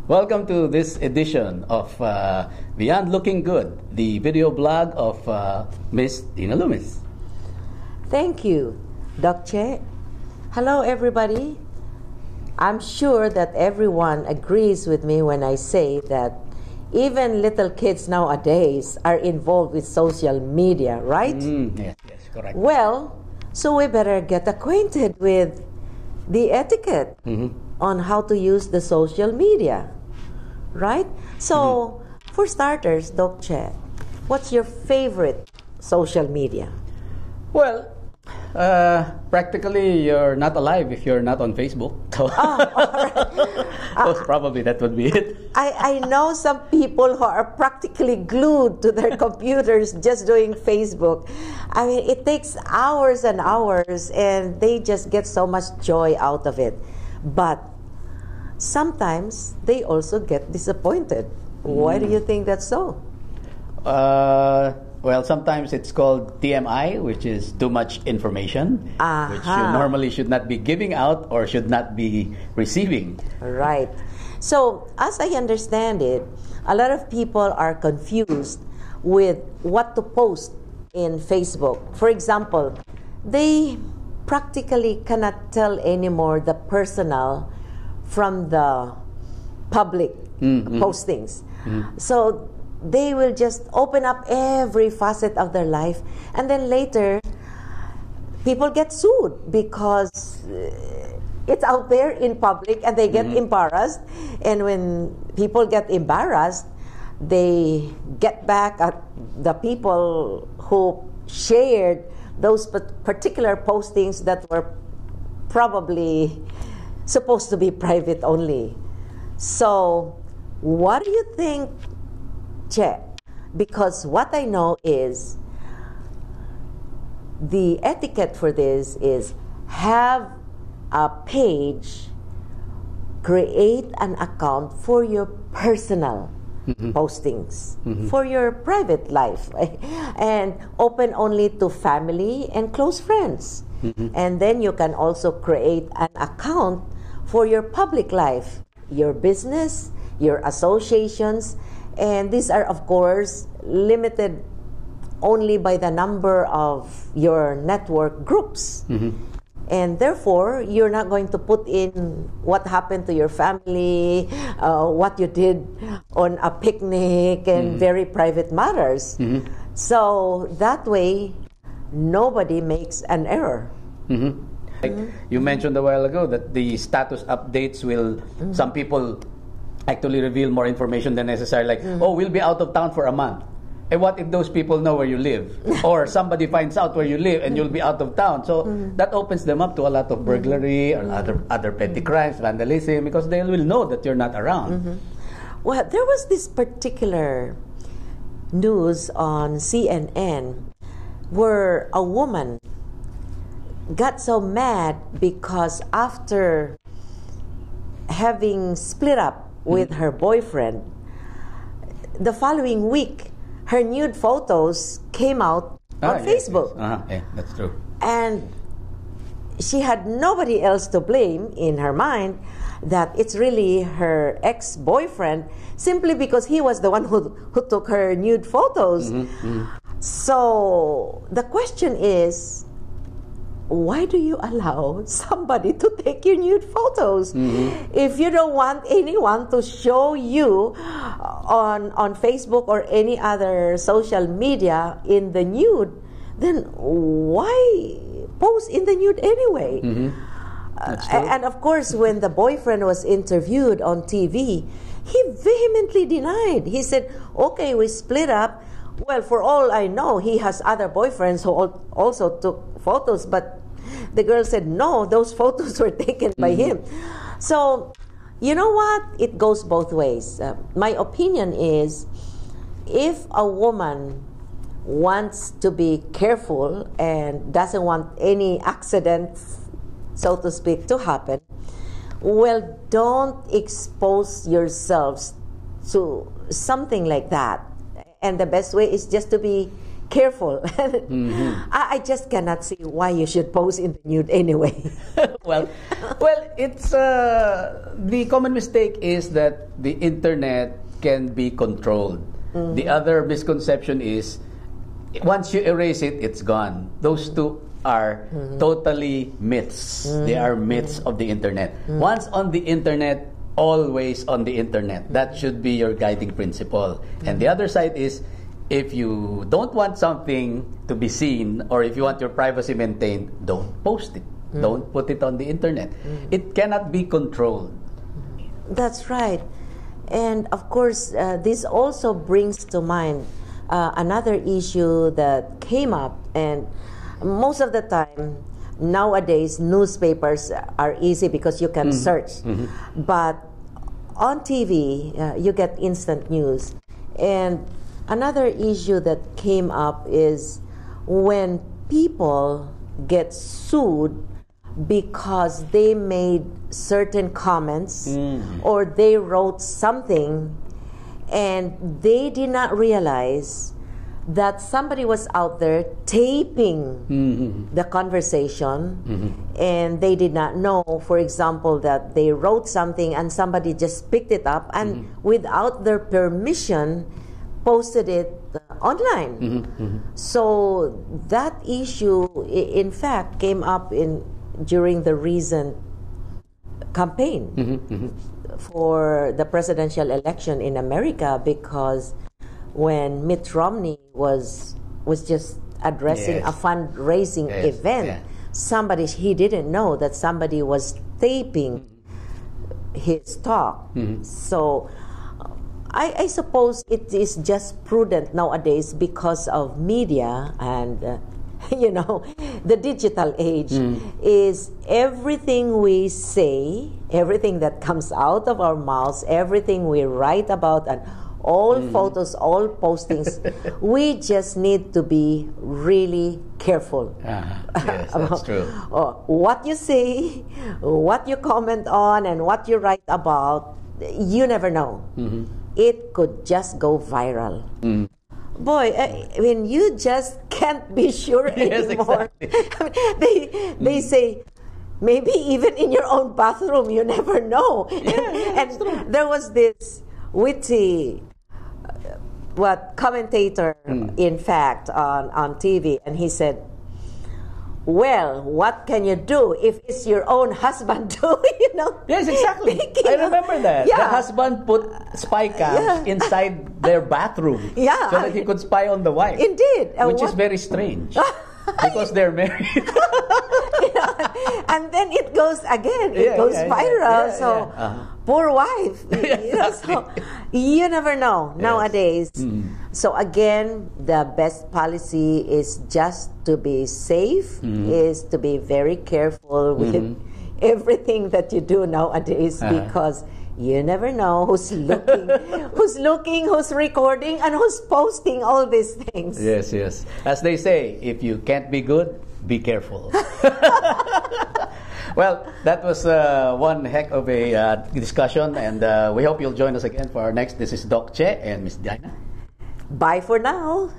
Welcome to this edition of Beyond Looking Good, the video blog of Miss Tina Loomis. Thank you, Doc Che. Hello, everybody. I'm sure that everyone agrees with me when I say that even little kids nowadays are involved with social media, right? Yes, correct. Well, so we better get acquainted with the etiquette on how to use the social media, right? So, for starters, Doc Che, what's your favorite social media? Well, practically you're not alive if you're not on Facebook. So most probably that would be it. I know some people who are practically glued to their computers just doing Facebook. I mean, it takes hours and hours, and they just get so much joy out of it. But sometimes they also get disappointed. Why do you think that's so? Well, sometimes it's called TMI, which is too much information, which you normally should not be giving out or should not be receiving. Right. So, as I understand it, a lot of people are confused with what to post in Facebook. For example, they practically cannot tell anymore the personal from the public postings. So, they will just open up every facet of their life, and then later people get sued because it's out there in public and they get embarrassed, and when people get embarrassed, they get back at the people who shared those particular postings that were probably supposed to be private only. So what do you think, Che? Because what I know is the etiquette for this is have a page, create an account for your personal postings, for your private life, and open only to family and close friends. And then you can also create an account for your public life, your business, your associations. And these are, of course, limited only by the number of your network groups. And therefore, you're not going to put in what happened to your family, what you did on a picnic, and very private matters. So that way, nobody makes an error. Like you mentioned a while ago that the status updates will, some people actually reveal more information than necessary, like, oh, we'll be out of town for a month. And what if those people know where you live? Or somebody finds out where you live and you'll be out of town. So that opens them up to a lot of burglary or other petty crimes, vandalism, because they will know that you're not around. Well, there was this particular news on CNN where a woman got so mad because after having split up with her boyfriend, the following week, her nude photos came out on Facebook. Yeah, that's true. And she had nobody else to blame in her mind that it's really her ex-boyfriend, simply because he was the one who took her nude photos. So the question is, why do you allow somebody to take your nude photos? If you don't want anyone to show you on Facebook or any other social media in the nude, then why post in the nude anyway? And of course, when the boyfriend was interviewed on TV, he vehemently denied. He said, okay, we split up. Well, for all I know, he has other boyfriends who also took photos, but the girl said, no, those photos were taken by him. So, you know what? It goes both ways. My opinion is, if a woman wants to be careful and doesn't want any accidents, so to speak, to happen, well, don't expose yourselves to something like that. And the best way is just to be careful. I just cannot see why you should post in the nude anyway. well, it's the common mistake is that the internet can be controlled. The other misconception is once you erase it, it's gone. Those two are totally myths. They are myths of the internet. Once on the internet, always on the internet. That should be your guiding principle. And the other side is, if you don't want something to be seen, or if you want your privacy maintained, don't post it. Don't put it on the internet. It cannot be controlled. That's right. And of course, this also brings to mind another issue that came up, and most of the time nowadays newspapers are easy because you can search, but on TV you get instant news. And another issue that came up is when people get sued because they made certain comments or they wrote something and they did not realize that somebody was out there taping the conversation, and they did not know, for example, that they wrote something and somebody just picked it up and without their permission posted it online. So that issue, in fact, came up during the recent campaign for the presidential election in America, because when Mitt Romney was just addressing a fundraising event, he didn't know that somebody was taping his talk. So I suppose it is just prudent nowadays because of media and the digital age, is everything we say, everything that comes out of our mouths, everything we write about, and all photos, all postings, we just need to be really careful. Yes, that's true. What you say, what you comment on, and what you write about, you never know. It could just go viral. Boy, I mean, you just can't be sure anymore. Exactly. I mean, they say, maybe even in your own bathroom, you never know. And there was this witty commentator, in fact, on TV, and he said, well, what can you do if it's your own husband too? Yes, exactly. I remember that. The husband put spy cams inside their bathroom so that he could spy on the wife. Indeed. Which is very strange because they're married. And then it goes again. It goes viral. Poor wife. Exactly. So you never know nowadays. So again, the best policy is just to be safe, is to be very careful with everything that you do nowadays, because you never know who's looking, who's recording, and who's posting all these things. Yes, yes. As they say, if you can't be good, be careful. Well, that was one heck of a discussion, and we hope you'll join us again for our next. This is Doc Che and Miss Dinah. Bye for now.